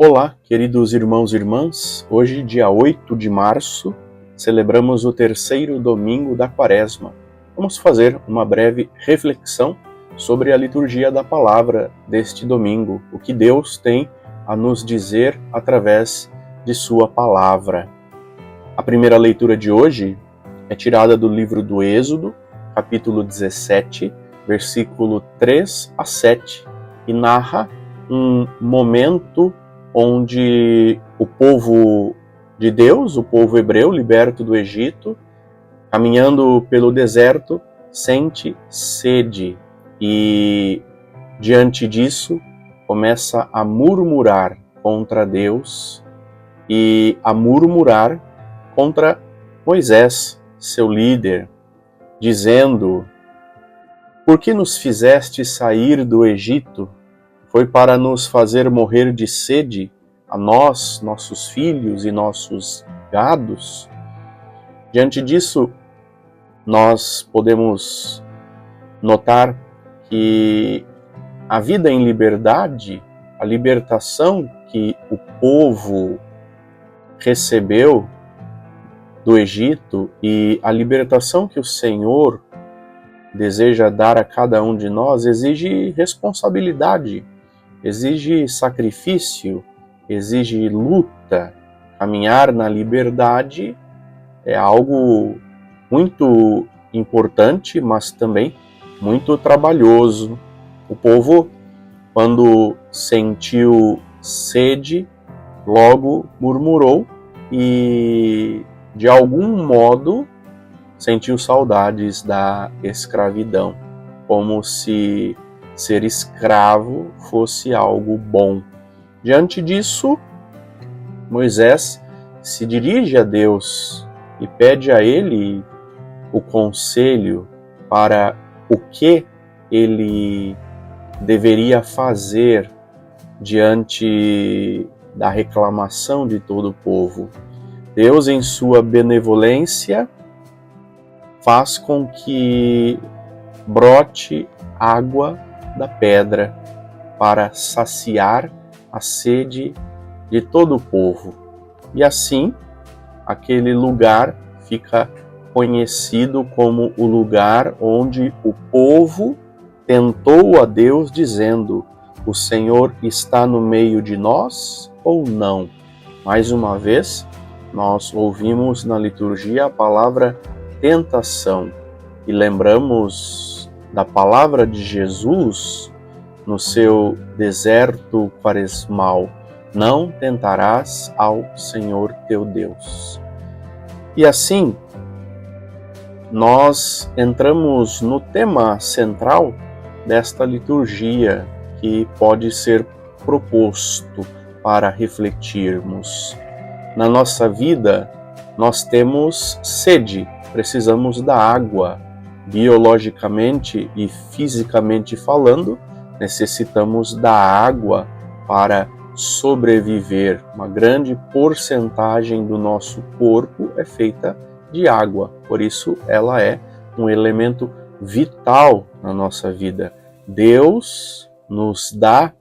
Olá, queridos irmãos e irmãs. Hoje, dia 8 de março, celebramos o terceiro domingo da Quaresma. Vamos fazer uma breve reflexão sobre a liturgia da palavra deste domingo, o que Deus tem a nos dizer através de sua palavra. A primeira leitura de hoje é tirada do livro do Êxodo, capítulo 17, versículo 3 a 7, e narra um momento onde o povo de Deus, o povo hebreu, liberto do Egito, caminhando pelo deserto, sente sede e, diante disso, começa a murmurar contra Deus e a murmurar contra Moisés, seu líder, dizendo: "Por que nos fizeste sair do Egito? Foi para nos fazer morrer de sede, a nós, nossos filhos e nossos gados?" Diante disso, nós podemos notar que a vida em liberdade, a libertação que o povo recebeu do Egito e a libertação que o Senhor deseja dar a cada um de nós exige responsabilidade, exige sacrifício, exige luta. Caminhar na liberdade é algo muito importante, mas também muito trabalhoso. O povo, quando sentiu sede, logo murmurou e, de algum modo, sentiu saudades da escravidão, como se ser escravo fosse algo bom. Diante disso, Moisés se dirige a Deus e pede a ele o conselho para o que ele deveria fazer diante da reclamação de todo o povo. Deus, em sua benevolência, faz com que brote água da pedra para saciar a sede de todo o povo. E assim, aquele lugar fica conhecido como o lugar onde o povo tentou a Deus dizendo: "O Senhor está no meio de nós ou não?" Mais uma vez, nós ouvimos na liturgia a palavra tentação e lembramos da palavra de Jesus no seu deserto quaresmal: "Não tentarás ao Senhor teu Deus." E assim, nós entramos no tema central desta liturgia que pode ser proposto para refletirmos. Na nossa vida, nós temos sede, precisamos da água. Biologicamente e fisicamente falando, necessitamos da água para sobreviver. Uma grande porcentagem do nosso corpo é feita de água, por isso ela é um elemento vital na nossa vida. Deus nos dá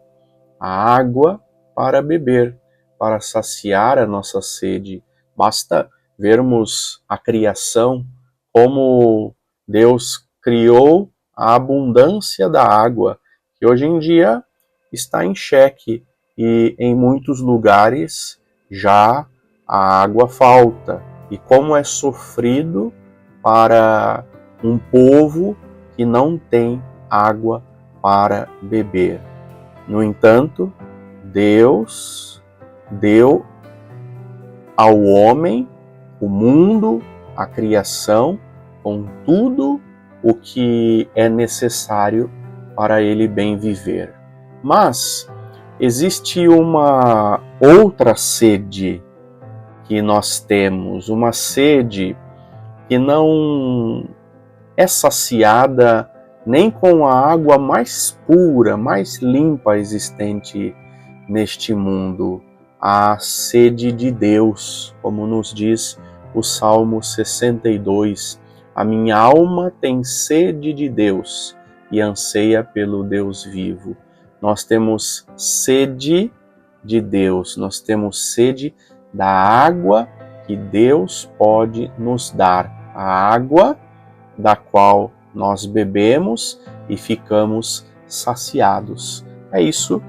a água para beber, para saciar a nossa sede. Basta vermos a criação, como Deus criou a abundância da água, que hoje em dia está em xeque e em muitos lugares já a água falta. E como é sofrido para um povo que não tem água para beber. No entanto, Deus deu ao homem o mundo, a criação, com tudo o que é necessário para ele bem viver. Mas existe uma outra sede que nós temos, uma sede que não é saciada nem com a água mais pura, mais limpa existente neste mundo, a sede de Deus, como nos diz o Salmo 62, "A minha alma tem sede de Deus e anseia pelo Deus vivo." Nós temos sede de Deus, nós temos sede da água que Deus pode nos dar, a água da qual nós bebemos e ficamos saciados. É isso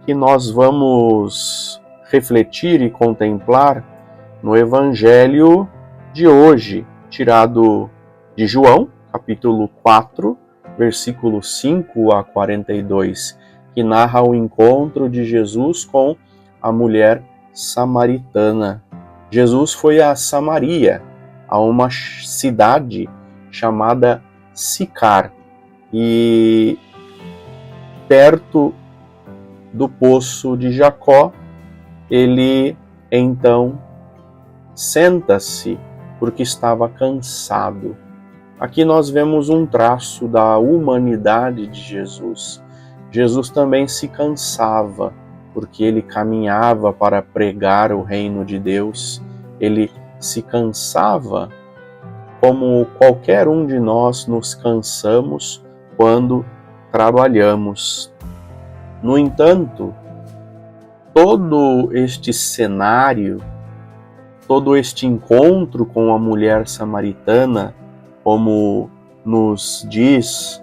que nós vamos refletir e contemplar no Evangelho de hoje, tirado de João, capítulo 4, versículo 5 a 42, que narra o encontro de Jesus com a mulher samaritana. Jesus foi a Samaria, a uma cidade chamada Sicar, e perto do poço de Jacó, ele então senta-se porque estava cansado. Aqui nós vemos um traço da humanidade de Jesus. Jesus também se cansava, porque ele caminhava para pregar o reino de Deus. Ele se cansava como qualquer um de nós nos cansamos quando trabalhamos. No entanto, todo este cenário, todo este encontro com a mulher samaritana, como nos diz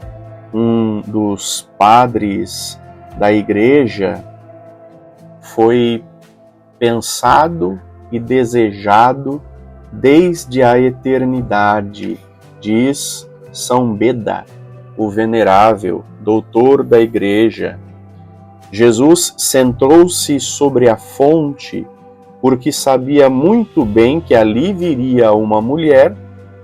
um dos padres da igreja, foi pensado e desejado desde a eternidade, diz São Beda, o venerável doutor da igreja. Jesus sentou-se sobre a fonte porque sabia muito bem que ali viria uma mulher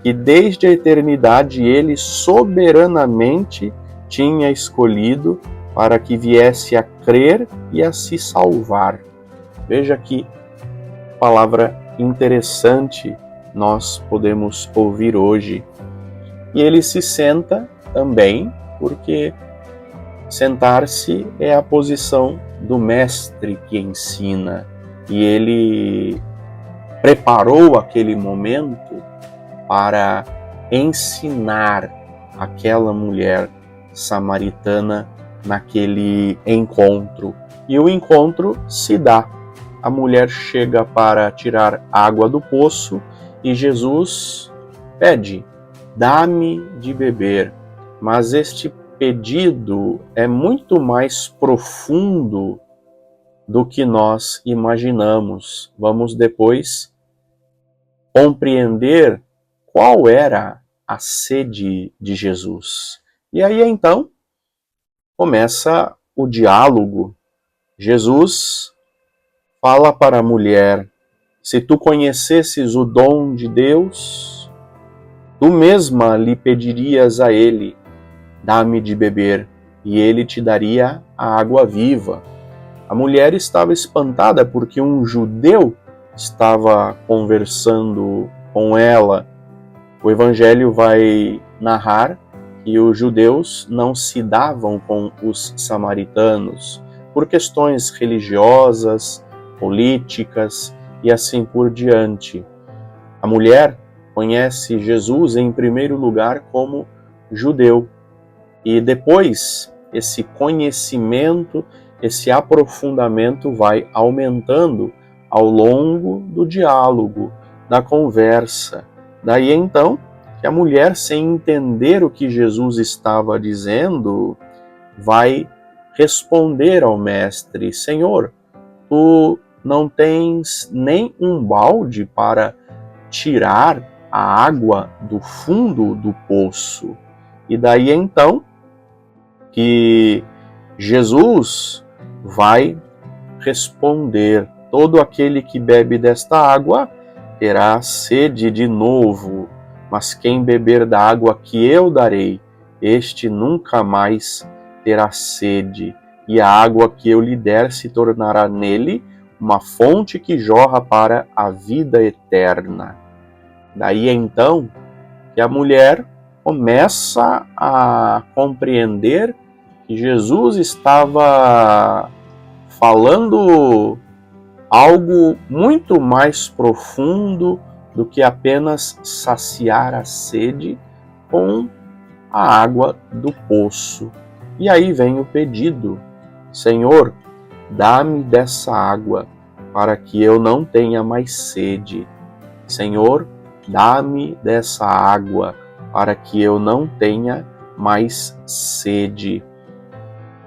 que desde a eternidade ele soberanamente tinha escolhido para que viesse a crer e a se salvar. Veja que palavra interessante nós podemos ouvir hoje. E ele se senta também porque sentar-se é a posição do mestre que ensina, e ele preparou aquele momento para ensinar aquela mulher samaritana naquele encontro. E o encontro se dá. A mulher chega para tirar água do poço e Jesus pede: dá-me de beber. Mas este pedido é muito mais profundo do que nós imaginamos. Vamos depois compreender qual era a sede de Jesus. E aí então começa o diálogo. Jesus fala para a mulher: se tu conhecesses o dom de Deus, tu mesma lhe pedirias a ele: dá-me de beber, e ele te daria a água viva. A mulher estava espantada porque um judeu estava conversando com ela. O Evangelho vai narrar que os judeus não se davam com os samaritanos por questões religiosas, políticas e assim por diante. A mulher conhece Jesus em primeiro lugar como judeu, e depois esse conhecimento, esse aprofundamento vai aumentando ao longo do diálogo, da conversa. Daí então que a mulher, sem entender o que Jesus estava dizendo, vai responder ao mestre: Senhor, tu não tens nem um balde para tirar a água do fundo do poço. E daí então que Jesus vai responder: todo aquele que bebe desta água terá sede de novo, mas quem beber da água que eu darei, este nunca mais terá sede, e a água que eu lhe der se tornará nele uma fonte que jorra para a vida eterna. Daí então que a mulher começa a compreender que Jesus estava falando algo muito mais profundo do que apenas saciar a sede com a água do poço. E aí vem o pedido: Senhor, dá-me dessa água, para que eu não tenha mais sede. Senhor, dá-me dessa água, para que eu não tenha mais sede.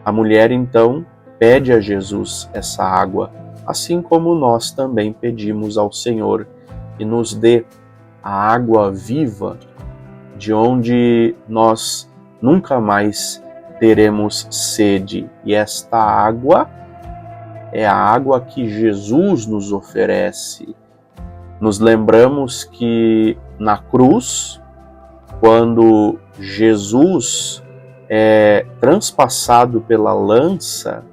A mulher, então, pede a Jesus essa água, assim como nós também pedimos ao Senhor que nos dê a água viva, de onde nós nunca mais teremos sede. E esta água é a água que Jesus nos oferece. Nos lembramos que na cruz, quando Jesus é transpassado pela lança,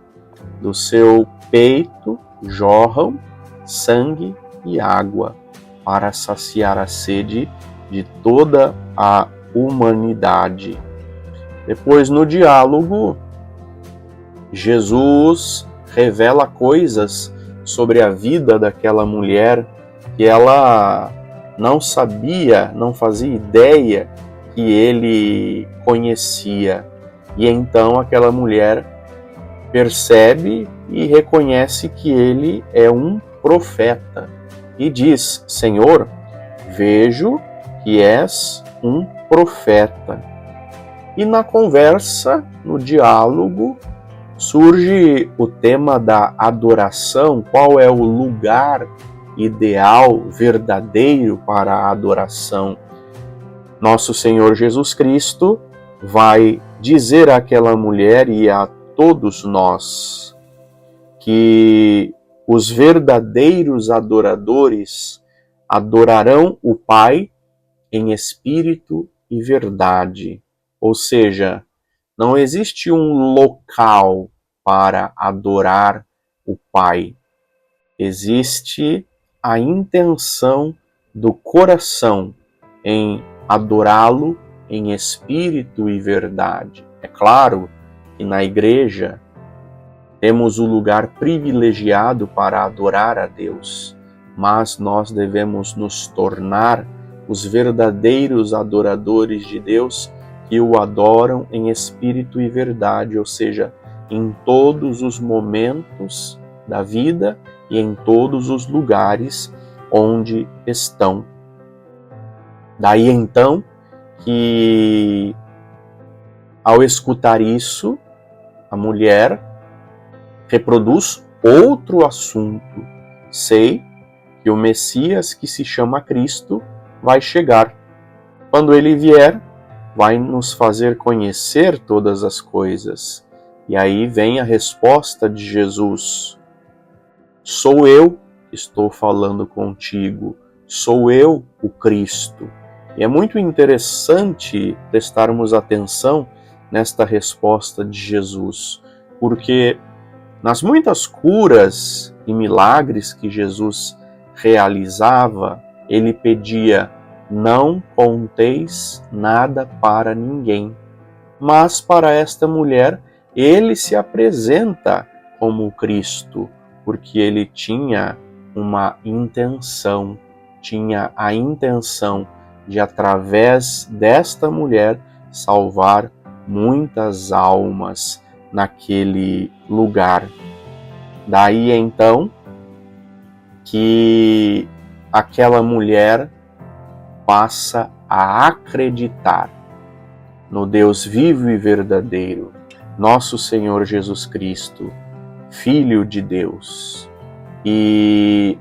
do seu peito jorram sangue e água para saciar a sede de toda a humanidade. Depois, no diálogo, Jesus revela coisas sobre a vida daquela mulher que ela não sabia, não fazia ideia que ele conhecia. E então aquela mulher percebe e reconhece que ele é um profeta e diz: Senhor, vejo que és um profeta. E na conversa, no diálogo, surge o tema da adoração. Qual é o lugar ideal, verdadeiro para a adoração? Nosso Senhor Jesus Cristo vai dizer àquela mulher e a todos nós que os verdadeiros adoradores adorarão o Pai em espírito e verdade. Ou seja, não existe um local para adorar o Pai. Existe a intenção do coração em adorá-lo em espírito e verdade. É claro que na igreja temos o lugar privilegiado para adorar a Deus, mas nós devemos nos tornar os verdadeiros adoradores de Deus que o adoram em espírito e verdade, ou seja, em todos os momentos da vida e em todos os lugares onde estão. Daí então que, ao escutar isso, a mulher reproduz outro assunto. Sei que o Messias, que se chama Cristo, vai chegar. Quando ele vier, vai nos fazer conhecer todas as coisas. E aí vem a resposta de Jesus: sou eu que estou falando contigo, sou eu o Cristo. E é muito interessante prestarmos atenção nesta resposta de Jesus, porque nas muitas curas e milagres que Jesus realizava, ele pedia: não conteis nada para ninguém. Mas para esta mulher, ele se apresenta como Cristo, porque ele tinha uma intenção, tinha a intenção de, através desta mulher, salvar muitas almas naquele lugar. Daí então que aquela mulher passa a acreditar no Deus vivo e verdadeiro, nosso Senhor Jesus Cristo, Filho de Deus. E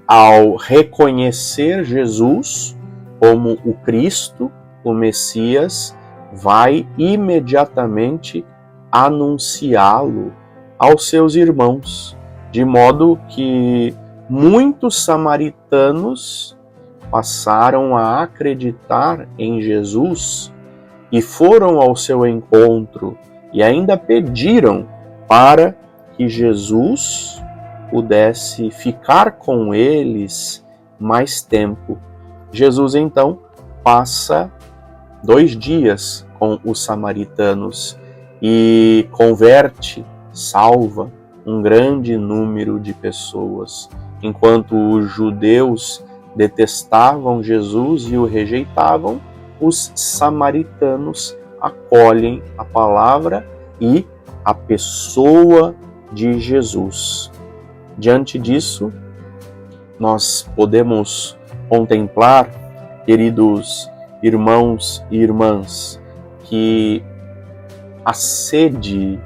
ao reconhecer Jesus como o Cristo, o Messias, vai imediatamente anunciá-lo aos seus irmãos, de modo que muitos samaritanos passaram a acreditar em Jesus e foram ao seu encontro e ainda pediram para que Jesus pudesse ficar com eles mais tempo. Jesus então passa 2 dias com os samaritanos e converte, salva um grande número de pessoas. Enquanto os judeus detestavam Jesus e o rejeitavam, os samaritanos acolhem a palavra e a pessoa de Jesus. Diante disso, nós podemos contemplar, queridos irmãos e irmãs, que a sede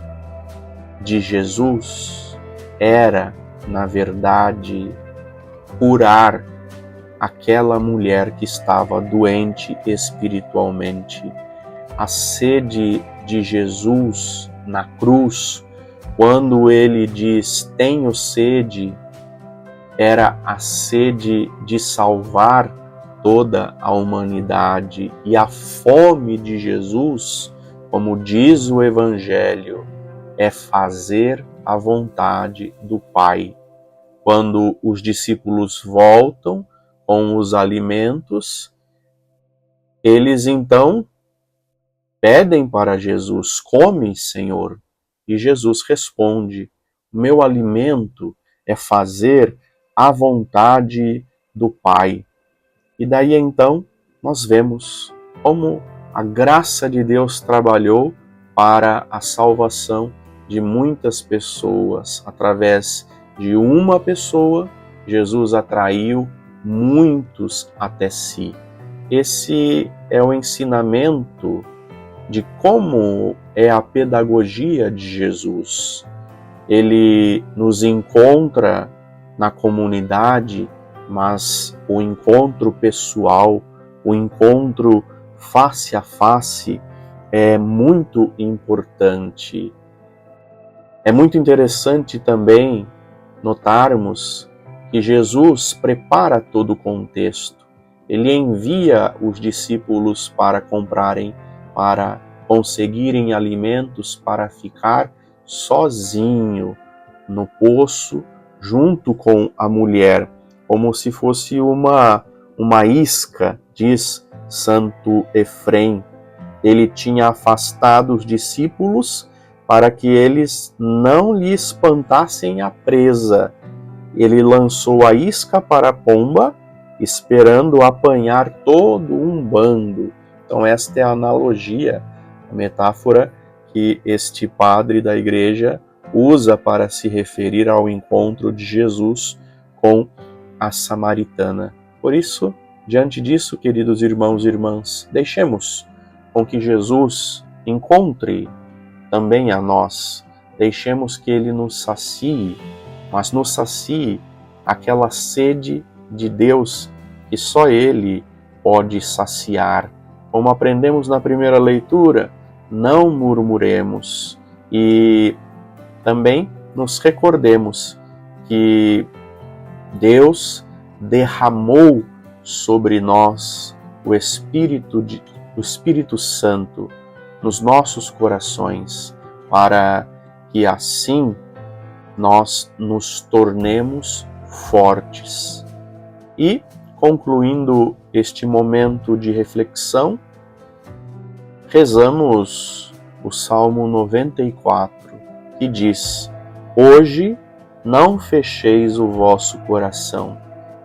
de Jesus era, na verdade, curar aquela mulher que estava doente espiritualmente. A sede de Jesus na cruz, quando ele diz: tenho sede, era a sede de salvar toda a humanidade. E a fome de Jesus, como diz o Evangelho, é fazer a vontade do Pai. Quando os discípulos voltam com os alimentos, eles então pedem para Jesus: come, Senhor. E Jesus responde: meu alimento é fazer a vontade do Pai. E daí então nós vemos como a graça de Deus trabalhou para a salvação de muitas pessoas. Através de uma pessoa, Jesus atraiu muitos até si. Esse é o ensinamento de como é a pedagogia de Jesus. Ele nos encontra na comunidade, mas o encontro pessoal, o encontro face a face é muito importante. É muito interessante também notarmos que Jesus prepara todo o contexto. Ele envia os discípulos para comprarem, para conseguirem alimentos, para ficar sozinho no poço, junto com a mulher, como se fosse uma isca, diz Santo Efrem. Ele tinha afastado os discípulos para que eles não lhe espantassem a presa. Ele lançou a isca para a pomba, esperando apanhar todo um bando. Então esta é a analogia, a metáfora que este padre da igreja usa para se referir ao encontro de Jesus com a samaritana. Por isso, diante disso, queridos irmãos e irmãs, deixemos com que Jesus encontre também a nós. Deixemos que Ele nos sacie, mas nos sacie aquela sede de Deus que só Ele pode saciar. Como aprendemos na primeira leitura, não murmuremos e também nos recordemos que Deus derramou sobre nós o Espírito Santo nos nossos corações, para que assim nós nos tornemos fortes. E, concluindo este momento de reflexão, rezamos o Salmo 94, que diz: hoje não fecheis o vosso coração,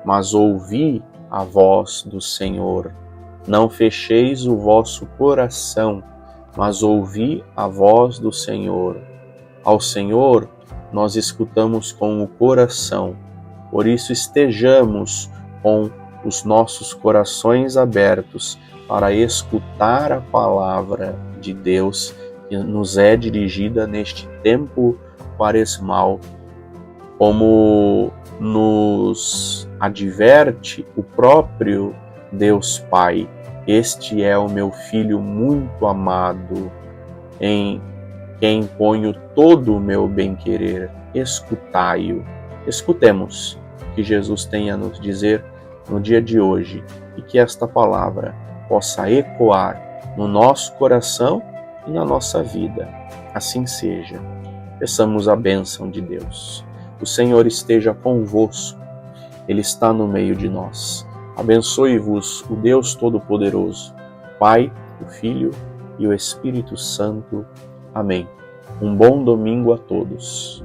mas ouvi a voz do Senhor. Não fecheis o vosso coração, mas ouvi a voz do Senhor. Ao Senhor nós escutamos com o coração, por isso estejamos com os nossos corações abertos para escutar a palavra de Deus que nos é dirigida neste tempo quaresmal, como nos adverte o próprio Deus Pai. Este é o meu Filho muito amado, em quem ponho todo o meu bem-querer. Escutai-o. Escutemos o que Jesus tem a nos dizer no dia de hoje e que esta palavra possa ecoar no nosso coração e na nossa vida. Assim seja. Peçamos a bênção de Deus. O Senhor esteja convosco. Ele está no meio de nós. Abençoe-vos o Deus Todo-Poderoso, Pai, o Filho e o Espírito Santo. Amém. Um bom domingo a todos.